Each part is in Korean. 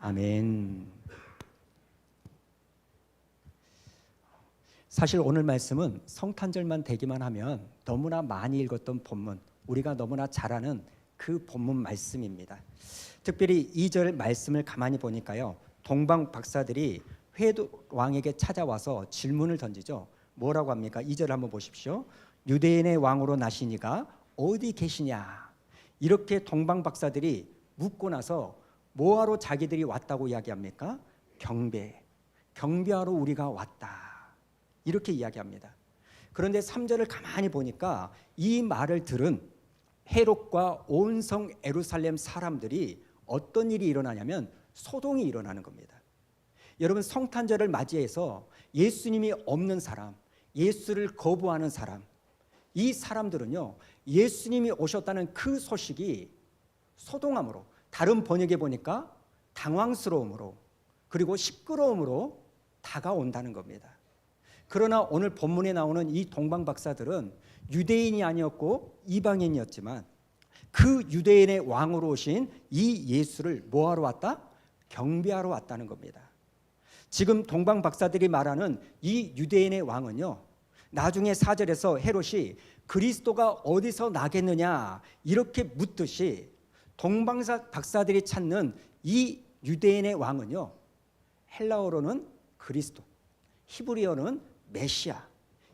아멘. 사실 오늘 말씀은 성탄절만 되기만 하면 너무나 많이 읽었던 본문, 우리가 너무나 잘 아는 그 본문 말씀입니다. 특별히 2절 말씀을 가만히 보니까요, 동방 박사들이 헤롯 왕에게 찾아와서 질문을 던지죠. 뭐라고 합니까? 2절 한번 보십시오. 유대인의 왕으로 나시니가 어디 계시냐? 이렇게 동방 박사들이 묻고 나서 뭐하러 자기들이 왔다고 이야기합니까? 경배하러 우리가 왔다, 이렇게 이야기합니다. 그런데 3절을 가만히 보니까 이 말을 들은 헤롯과 온 성 예루살렘 사람들이 어떤 일이 일어나냐면 소동이 일어나는 겁니다. 여러분, 성탄절을 맞이해서 예수님이 없는 사람, 예수를 거부하는 사람, 이 사람들은요, 예수님이 오셨다는 그 소식이 소동함으로, 다른 번역에 보니까 당황스러움으로, 그리고 시끄러움으로 다가온다는 겁니다. 그러나 오늘 본문에 나오는 이 동방 박사들은 유대인이 아니었고 이방인이었지만 그 유대인의 왕으로 오신 이 예수를 뭐하러 왔다? 경배하러 왔다는 겁니다. 지금 동방 박사들이 말하는 이 유대인의 왕은요, 나중에 4절에서 헤롯이 그리스도가 어디서 나겠느냐 이렇게 묻듯이 동방 박사들이 찾는 이 유대인의 왕은요, 헬라어로는 그리스도, 히브리어는 메시아,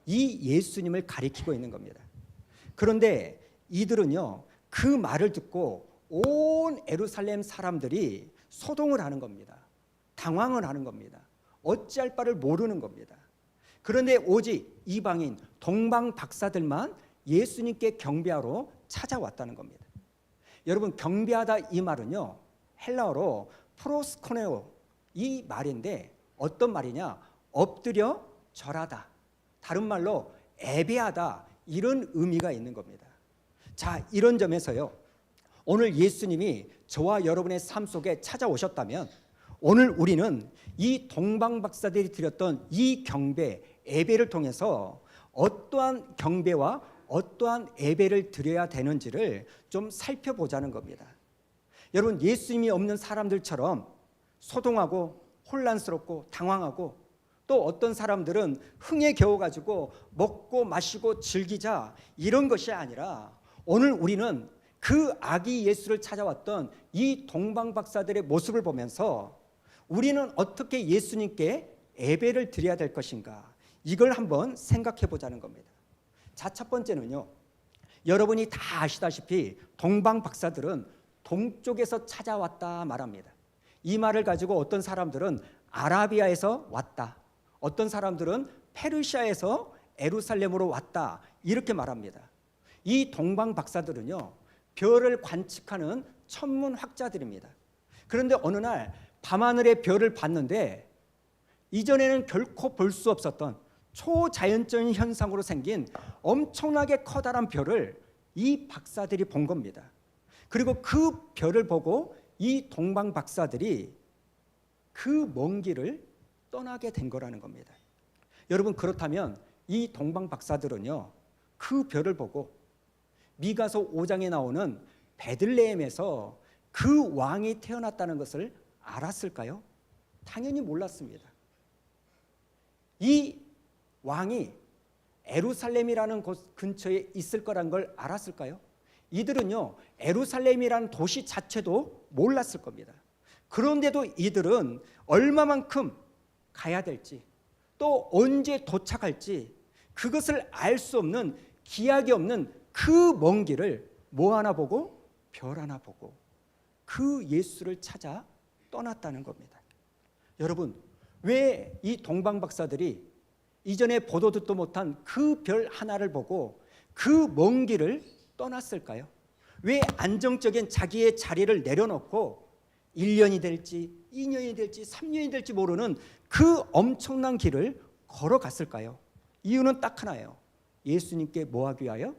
이 예수님을 가리키고 있는 겁니다. 그런데 이들은요, 그 말을 듣고 온 예루살렘 사람들이 소동을 하는 겁니다. 당황을 하는 겁니다. 어찌할 바를 모르는 겁니다. 그런데 오직 이방인 동방 박사들만 예수님께 경배하러 찾아왔다는 겁니다. 여러분, 경배하다 이 말은요, 헬라어로 프로스코네오, 이 말인데 어떤 말이냐? 엎드려 절하다, 다른 말로 애배하다, 이런 의미가 있는 겁니다. 자, 이런 점에서요, 오늘 예수님이 저와 여러분의 삶 속에 찾아오셨다면 오늘 우리는 이 동방 박사들이 드렸던 이 경배, 예배를 통해서 어떠한 경배와 어떠한 예배를 드려야 되는지를 좀 살펴보자는 겁니다. 여러분, 예수님이 없는 사람들처럼 소동하고 혼란스럽고 당황하고, 또 어떤 사람들은 흥에 겨워가지고 먹고 마시고 즐기자, 이런 것이 아니라 오늘 우리는 그 아기 예수를 찾아왔던 이 동방 박사들의 모습을 보면서 우리는 어떻게 예수님께 예배를 드려야 될 것인가, 이걸 한번 생각해 보자는 겁니다. 자, 첫 번째는요, 여러분이 다 아시다시피 동방 박사들은 동쪽에서 찾아왔다 말합니다. 이 말을 가지고 어떤 사람들은 아라비아에서 왔다, 어떤 사람들은 페르시아에서 예루살렘으로 왔다, 이렇게 말합니다. 이 동방 박사들은요, 별을 관측하는 천문학자들입니다. 그런데 어느 날 밤하늘의 별을 봤는데 이전에는 결코 볼 수 없었던 초자연적인 현상으로 생긴 엄청나게 커다란 별을 이 박사들이 본 겁니다. 그리고 그 별을 보고 이 동방 박사들이 그 먼 길을 떠나게 된 거라는 겁니다. 여러분, 그렇다면 이 동방 박사들은요, 그 별을 보고 미가서 5장에 나오는 베들레헴에서 그 왕이 태어났다는 것을 알았을까요? 당연히 몰랐습니다. 이 왕이 예루살렘이라는 곳 근처에 있을 거란 걸 알았을까요? 이들은요, 예루살렘이라는 도시 자체도 몰랐을 겁니다. 그런데도 이들은 얼마만큼 가야 될지, 또 언제 도착할지, 그것을 알 수 없는, 기약이 없는 그 먼 길을 뭐 하나 보고? 별 하나 보고 그 예수를 찾아 떠났다는 겁니다. 여러분, 왜 이 동방 박사들이 이전에 보도 듣도 못한 그 별 하나를 보고 그 먼 길을 떠났을까요? 왜 안정적인 자기의 자리를 내려놓고 1년이 될지 2년이 될지 3년이 될지 모르는 그 엄청난 길을 걸어갔을까요? 이유는 딱 하나예요. 예수님께 뭐하기 위하여?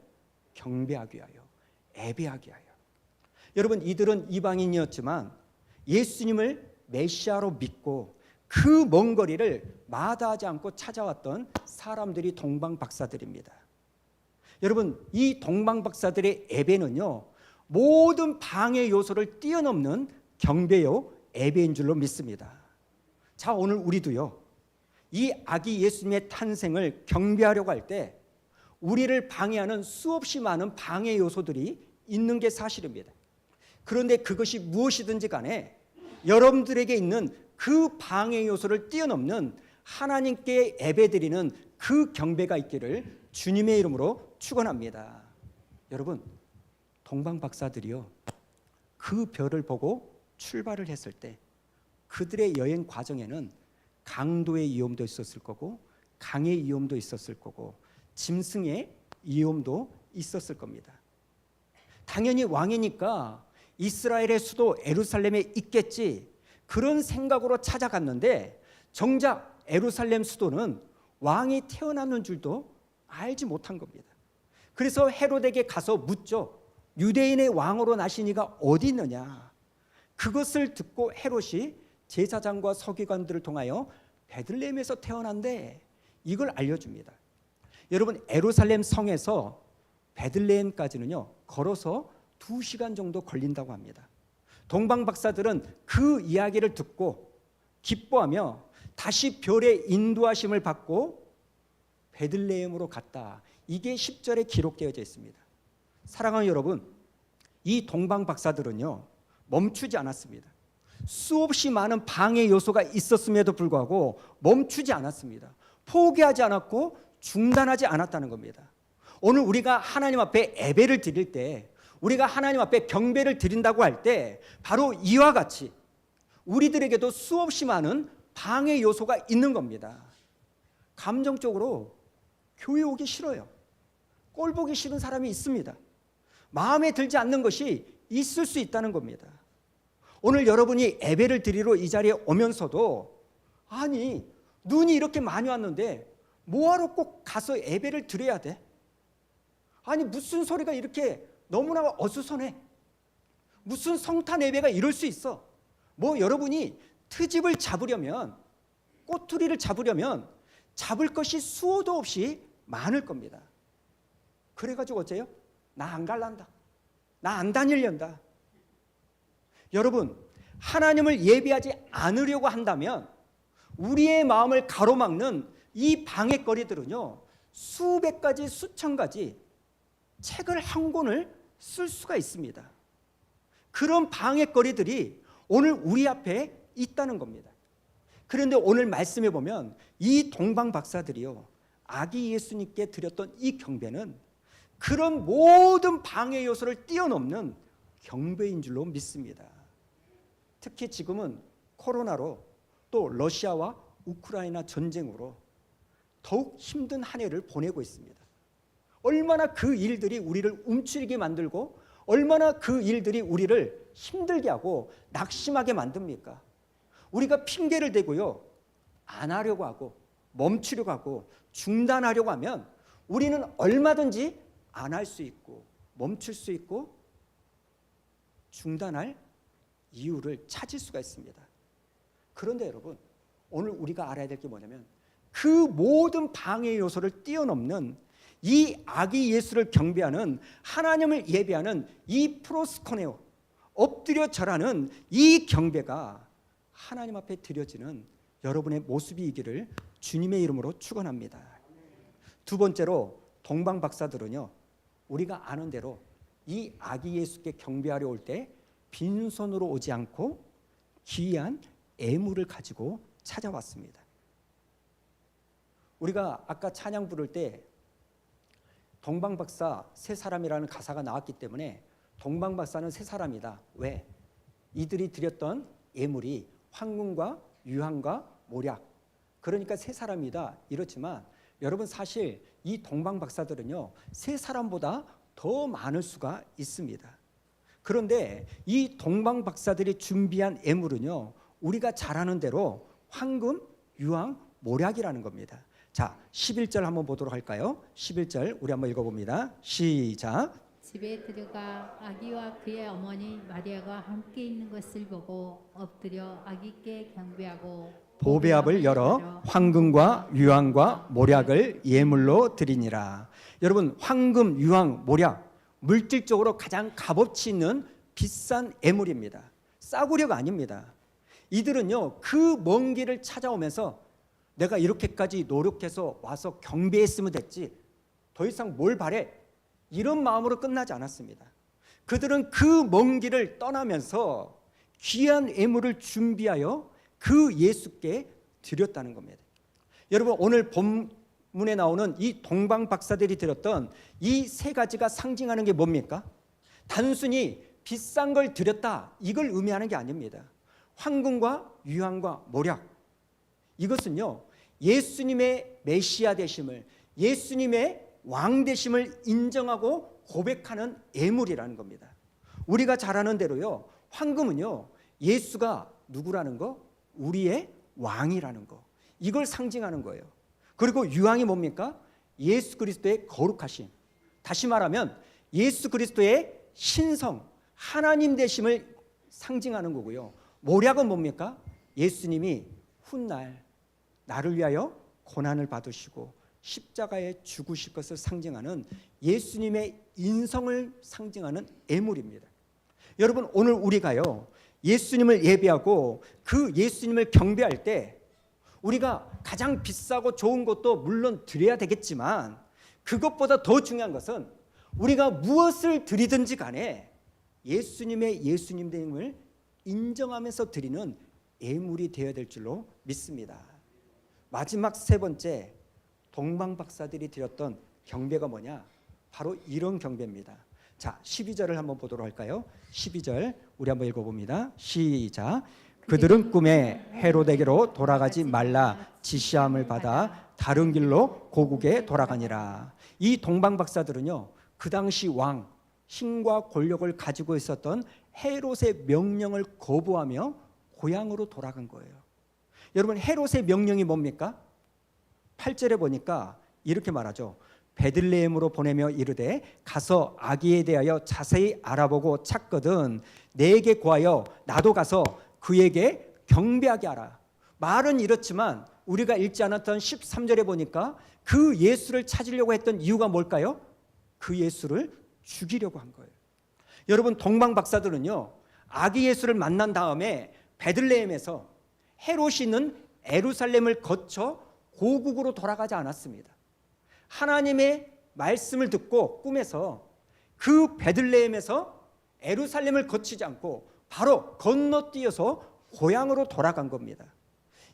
경배하기 위하여, 예배하기 위하여. 여러분, 이들은 이방인이었지만 예수님을 메시아로 믿고 그 먼 거리를 마다하지 않고 찾아왔던 사람들이 동방 박사들입니다. 여러분, 이 동방 박사들의 예배는요, 모든 방해 요소를 뛰어넘는 경배요, 예배인 줄로 믿습니다. 자, 오늘 우리도요, 이 아기 예수님의 탄생을 경배하려고 할 때 우리를 방해하는 수없이 많은 방해 요소들이 있는 게 사실입니다. 그런데 그것이 무엇이든지 간에 여러분들에게 있는 그 방해 요소를 뛰어넘는 하나님께 예배드리는 그 경배가 있기를 주님의 이름으로 축원합니다. 여러분, 동방 박사들이요, 그 별을 보고 출발을 했을 때 그들의 여행 과정에는 강도의 위험도 있었을 거고, 강의 위험도 있었을 거고, 짐승의 위험도 있었을 겁니다. 당연히 왕이니까 이스라엘의 수도 예루살렘에 있겠지, 그런 생각으로 찾아갔는데 정작 예루살렘 수도는 왕이 태어나는 줄도 알지 못한 겁니다. 그래서 헤롯에게 가서 묻죠. 유대인의 왕으로 나신 이가 어디 있느냐. 그것을 듣고 헤롯이 제사장과 서기관들을 통하여 베들레헴에서 태어난데 이걸 알려줍니다. 여러분, 예루살렘 성에서 베들레헴까지는요, 걸어서 2시간 정도 걸린다고 합니다. 동방 박사들은 그 이야기를 듣고 기뻐하며 다시 별의 인도하심을 받고 베들레헴으로 갔다. 이게 10절에 기록되어져 있습니다. 사랑하는 여러분, 이 동방 박사들은요, 멈추지 않았습니다. 수없이 많은 방해 요소가 있었음에도 불구하고 멈추지 않았습니다. 포기하지 않았고 중단하지 않았다는 겁니다. 오늘 우리가 하나님 앞에 예배를 드릴 때, 우리가 하나님 앞에 경배를 드린다고 할 때 바로 이와 같이 우리들에게도 수없이 많은 방해 요소가 있는 겁니다. 감정적으로 교회 오기 싫어요. 꼴 보기 싫은 사람이 있습니다. 마음에 들지 않는 것이 있을 수 있다는 겁니다. 오늘 여러분이 예배를 드리러 이 자리에 오면서도, 아니, 눈이 이렇게 많이 왔는데 뭐하러 꼭 가서 예배를 드려야 돼? 아니, 무슨 소리가 이렇게 너무나 어수선해? 무슨 성탄 예배가 이럴 수 있어? 뭐 여러분이 트집을 잡으려면, 꼬투리를 잡으려면 잡을 것이 수도 없이 많을 겁니다. 그래가지고 어째요? 나 안 갈란다. 나 안 다닐련다. 여러분, 하나님을 예배하지 않으려고 한다면 우리의 마음을 가로막는 이 방해거리들은요, 수백 가지, 수천 가지 책을 한 권을 쓸 수가 있습니다. 그런 방해거리들이 오늘 우리 앞에 있다는 겁니다. 그런데 오늘 말씀해 보면 이 동방 박사들이요, 아기 예수님께 드렸던 이 경배는 그런 모든 방해 요소를 뛰어넘는 경배인 줄로 믿습니다. 특히 지금은 코로나로, 또 러시아와 우크라이나 전쟁으로 더욱 힘든 한 해를 보내고 있습니다. 얼마나 그 일들이 우리를 움츠리게 만들고, 얼마나 그 일들이 우리를 힘들게 하고 낙심하게 만듭니까? 우리가 핑계를 대고요, 안 하려고 하고 멈추려고 하고 중단하려고 하면 우리는 얼마든지 안 할 수 있고 멈출 수 있고 중단할 이유를 찾을 수가 있습니다. 그런데 여러분, 오늘 우리가 알아야 될 게 뭐냐면 그 모든 방해 요소를 뛰어넘는 이 아기 예수를 경배하는, 하나님을 예배하는 이 프로스코네오, 엎드려 절하는 이 경배가 하나님 앞에 드려지는 여러분의 모습이기를 주님의 이름으로 축원합니다. 두 번째로, 동방 박사들은요, 우리가 아는 대로 이 아기 예수께 경배하려 올 때 빈손으로 오지 않고 귀한 예물을 가지고 찾아왔습니다. 우리가 아까 찬양 부를 때 동방 박사 세 사람이라는 가사가 나왔기 때문에 동방 박사는 세 사람이다. 왜? 이들이 드렸던 예물이 황금과 유황과 모략, 그러니까 세 사람이다 이렇지만 여러분, 사실 이 동방 박사들은요, 세 사람보다 더 많을 수가 있습니다. 그런데 이 동방 박사들이 준비한 예물은요, 우리가 잘 아는 대로 황금, 유황, 모략이라는 겁니다. 자, 11절 한번 보도록 할까요? 11절 우리 한번 읽어봅니다. 시작. 집에 들어가 아기와 그의 어머니 마리아가 함께 있는 것을 보고 엎드려 아기께 경배하고 보배압을 열어 황금과 유황과 모략을 예물로 드리니라. 여러분, 황금, 유황, 모략, 물질적으로 가장 값어치 있는 비싼 예물입니다. 싸구려가 아닙니다. 이들은요, 그 먼 길을 찾아오면서 내가 이렇게까지 노력해서 와서 경배했으면 됐지, 더 이상 뭘 바래, 이런 마음으로 끝나지 않았습니다. 그들은 그 먼 길을 떠나면서 귀한 예물을 준비하여 그 예수께 드렸다는 겁니다. 여러분, 오늘 본문에 나오는 이 동방 박사들이 드렸던 이 세 가지가 상징하는 게 뭡니까? 단순히 비싼 걸 드렸다, 이걸 의미하는 게 아닙니다. 황금과 유황과 모략, 이것은요, 예수님의 메시아 되심을, 예수님의 왕 되심을 인정하고 고백하는 예물이라는 겁니다. 우리가 잘 아는 대로요, 황금은요, 예수가 누구라는 거? 우리의 왕이라는 거, 이걸 상징하는 거예요. 그리고 유황이 뭡니까? 예수 그리스도의 거룩하심, 다시 말하면 예수 그리스도의 신성, 하나님 되심을 상징하는 거고요. 모략은 뭡니까? 예수님이 훗날 나를 위하여 고난을 받으시고 십자가에 죽으실 것을 상징하는 예수님의 인성을 상징하는 예물입니다. 여러분, 오늘 우리가요, 예수님을 예배하고 그 예수님을 경배할 때 우리가 가장 비싸고 좋은 것도 물론 드려야 되겠지만, 그것보다 더 중요한 것은 우리가 무엇을 드리든지 간에 예수님의 예수님됨을 인정하면서 드리는 예물이 되어야 될 줄로 믿습니다. 마지막 세 번째, 동방 박사들이 드렸던 경배가 뭐냐? 바로 이런 경배입니다. 자, 12절을 한번 보도록 할까요? 12절 우리 한번 읽어봅니다. 시작. 그들은 꿈에 헤로데게로 돌아가지 말라 지시함을 받아 다른 길로 고국에 돌아가니라. 이 동방 박사들은요, 그 당시 왕, 힘과 권력을 가지고 있었던 헤롯의 명령을 거부하며 고향으로 돌아간 거예요. 여러분, 헤롯의 명령이 뭡니까? 8절에 보니까 이렇게 말하죠. 베들레헴으로 보내며 이르되 가서 아기에 대하여 자세히 알아보고 찾거든 내게 구하여 나도 가서 그에게 경배하게 하라. 말은 이렇지만 우리가 읽지 않았던 13절에 보니까 그 예수를 찾으려고 했던 이유가 뭘까요? 그 예수를 죽이려고 한 거예요. 여러분, 동방 박사들은요, 아기 예수를 만난 다음에 베들레헴에서 헤롯이 있는 예루살렘을 거쳐 고국으로 돌아가지 않았습니다. 하나님의 말씀을 듣고 꿈에서 그 베들레헴에서 예루살렘을 거치지 않고 바로 건너뛰어서 고향으로 돌아간 겁니다.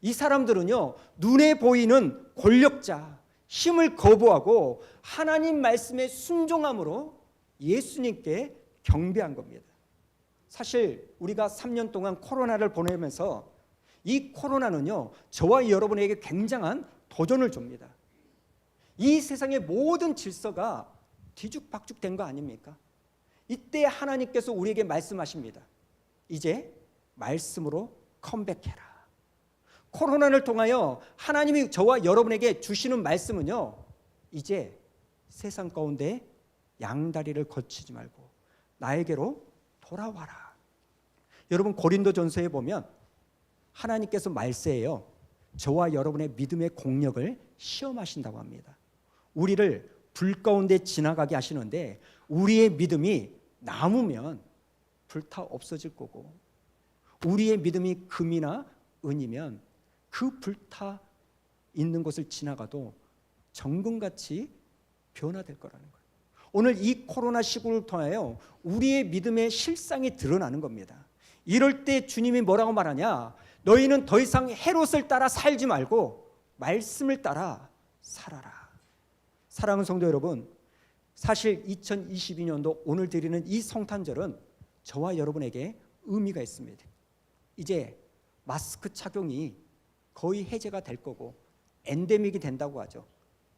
이 사람들은요, 눈에 보이는 권력자, 힘을 거부하고 하나님 말씀에 순종함으로 예수님께 경배한 겁니다. 사실 우리가 3년 동안 코로나를 보내면서 이 코로나는요, 저와 여러분에게 굉장한 도전을 줍니다. 이 세상의 모든 질서가 뒤죽박죽된 거 아닙니까? 이때 하나님께서 우리에게 말씀하십니다. 이제 말씀으로 컴백해라. 코로나를 통하여 하나님이 저와 여러분에게 주시는 말씀은요, 이제 세상 가운데 양다리를 거치지 말고 나에게로 돌아와라. 여러분, 고린도전서에 보면 하나님께서 말세에요, 저와 여러분의 믿음의 공력을 시험하신다고 합니다. 우리를 불 가운데 지나가게 하시는데 우리의 믿음이 남으면 불타 없어질 거고, 우리의 믿음이 금이나 은이면 그 불타 있는 곳을 지나가도 정금같이 변화될 거라는 거예요. 오늘 이 코로나 시국을 통하여 우리의 믿음의 실상이 드러나는 겁니다. 이럴 때 주님이 뭐라고 말하냐? 너희는 더 이상 헤롯을 따라 살지 말고 말씀을 따라 살아라. 사랑하는 성도 여러분, 사실 2022년도 오늘 드리는 이 성탄절은 저와 여러분에게 의미가 있습니다. 이제 마스크 착용이 거의 해제가 될 거고 엔데믹이 된다고 하죠.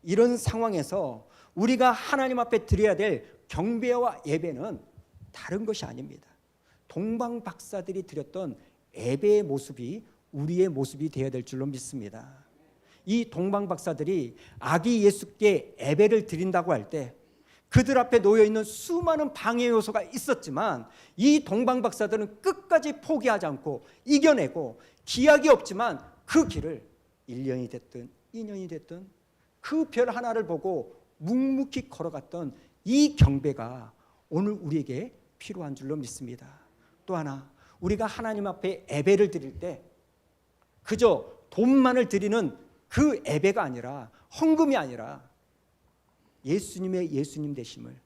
이런 상황에서 우리가 하나님 앞에 드려야 될 경배와 예배는 다른 것이 아닙니다. 동방 박사들이 드렸던 예배의 모습이 우리의 모습이 되어야 될 줄로 믿습니다. 이 동방 박사들이 아기 예수께 예배를 드린다고 할 때 그들 앞에 놓여있는 수많은 방해 요소가 있었지만 이 동방 박사들은 끝까지 포기하지 않고 이겨내고, 기약이 없지만 그 길을 1년이 됐든 2년이 됐든 그 별 하나를 보고 묵묵히 걸어갔던 이 경배가 오늘 우리에게 필요한 줄로 믿습니다. 또 하나, 우리가 하나님 앞에 예배를 드릴 때 그저 돈만을 드리는 그 예배가 아니라, 헌금이 아니라 예수님의 예수님 되심을,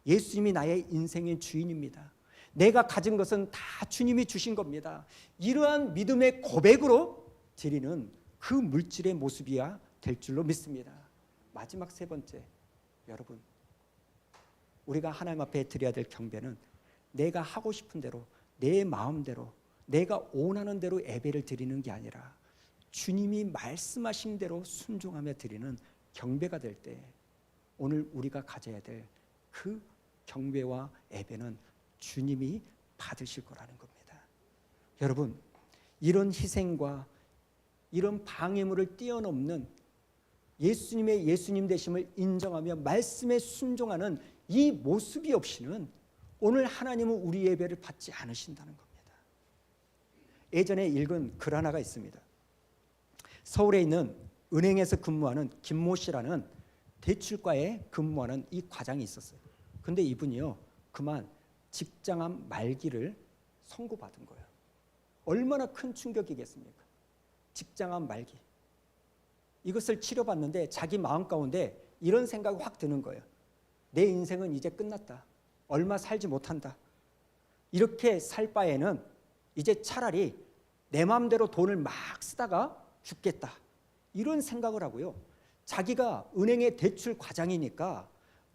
예수님이 나의 인생의 주인입니다, 내가 가진 것은 다 주님이 주신 겁니다, 이러한 믿음의 고백으로 드리는 그 물질의 모습이야 될 줄로 믿습니다. 마지막 세 번째, 여러분, 우리가 하나님 앞에 드려야 될 경배는 내가 하고 싶은 대로, 내 마음대로, 내가 원하는 대로 예배를 드리는 게 아니라 주님이 말씀하신 대로 순종하며 드리는 경배가 될 때 오늘 우리가 가져야 될 그 경배와 예배는 주님이 받으실 거라는 겁니다. 여러분, 이런 희생과 이런 방해물을 뛰어넘는 예수님의 예수님 되심을 인정하며 말씀에 순종하는 이 모습이 없이는 오늘 하나님은 우리 예배를 받지 않으신다는 겁니다. 예전에 읽은 글 하나가 있습니다. 서울에 있는 은행에서 근무하는 김모 씨라는 대출과에 근무하는 이 과장이 있었어요. 근데 이분이요, 그만 직장암 말기를 선고받은 거예요. 얼마나 큰 충격이겠습니까? 직장암 말기. 이것을 치료받는데 자기 마음 가운데 이런 생각이 확 드는 거예요. 내 인생은 이제 끝났다. 얼마 살지 못한다. 이렇게 살 바에는 이제 차라리 내 마음대로 돈을 막 쓰다가 죽겠다. 이런 생각을 하고요, 자기가 은행의 대출 과장이니까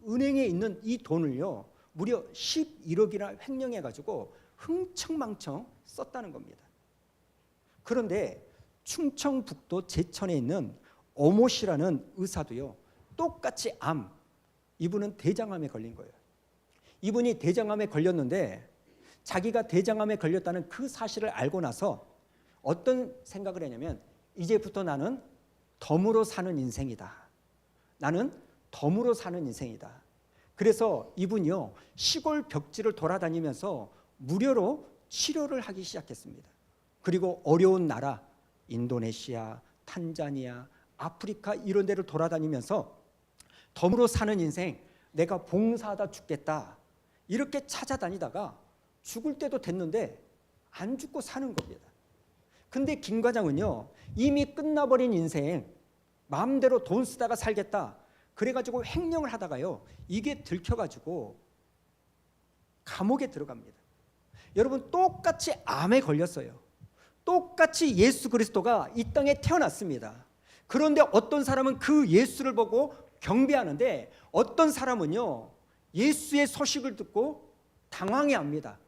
은행에 있는 이 돈을요 무려 11억이나 횡령해가지고 흥청망청 썼다는 겁니다. 그런데 충청북도 제천에 있는 오모 씨라는 의사도요 똑같이 암, 이분은 대장암에 걸린 거예요. 이분이 대장암에 걸렸는데 자기가 대장암에 걸렸다는 그 사실을 알고 나서 어떤 생각을 했냐면, 이제부터 나는 덤으로 사는 인생이다. 나는 덤으로 사는 인생이다. 그래서 이분이요 시골 벽지를 돌아다니면서 무료로 치료를 하기 시작했습니다. 그리고 어려운 나라 인도네시아, 탄자니아, 아프리카 이런 데를 돌아다니면서 덤으로 사는 인생, 내가 봉사하다 죽겠다, 이렇게 찾아다니다가 죽을 때도 됐는데 안 죽고 사는 겁니다. 근데 김 과장은요 이미 끝나버린 인생, 마음대로 돈 쓰다가 살겠다 그래가지고 횡령을 하다가요 이게 들켜가지고 감옥에 들어갑니다. 여러분, 똑같이 암에 걸렸어요. 똑같이 예수 그리스도가 이 땅에 태어났습니다. 그런데 어떤 사람은 그 예수를 보고 경배하는데 어떤 사람은요 예수의 소식을 듣고 당황해합니다.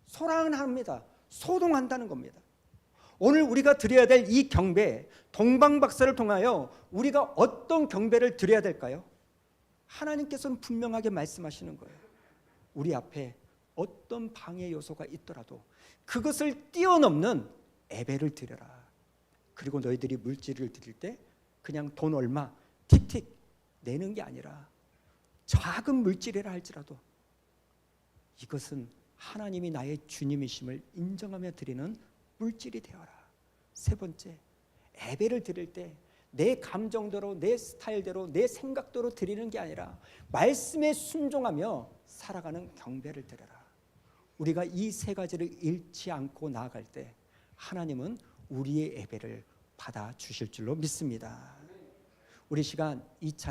소란합니다. 소동한다는 겁니다. 오늘 우리가 드려야 될 이 경배, 동방박사를 통하여 우리가 어떤 경배를 드려야 될까요? 하나님께서는 분명하게 말씀하시는 거예요. 우리 앞에 어떤 방해 요소가 있더라도 그것을 뛰어넘는 예배를 드려라. 그리고 너희들이 물질을 드릴 때 그냥 돈 얼마 틱틱 내는 게 아니라 작은 물질이라 할지라도 이것은 하나님이 나의 주님이심을 인정하며 드리는 물질이 되어라. 세 번째, 예배를 드릴 때 내 감정대로, 내 스타일대로, 내 생각대로 드리는 게 아니라 말씀에 순종하며 살아가는 경배를 드려라. 우리가 이 세 가지를 잃지 않고 나아갈 때 하나님은 우리의 예배를 받아 주실 줄로 믿습니다. 우리 시간 이 찬양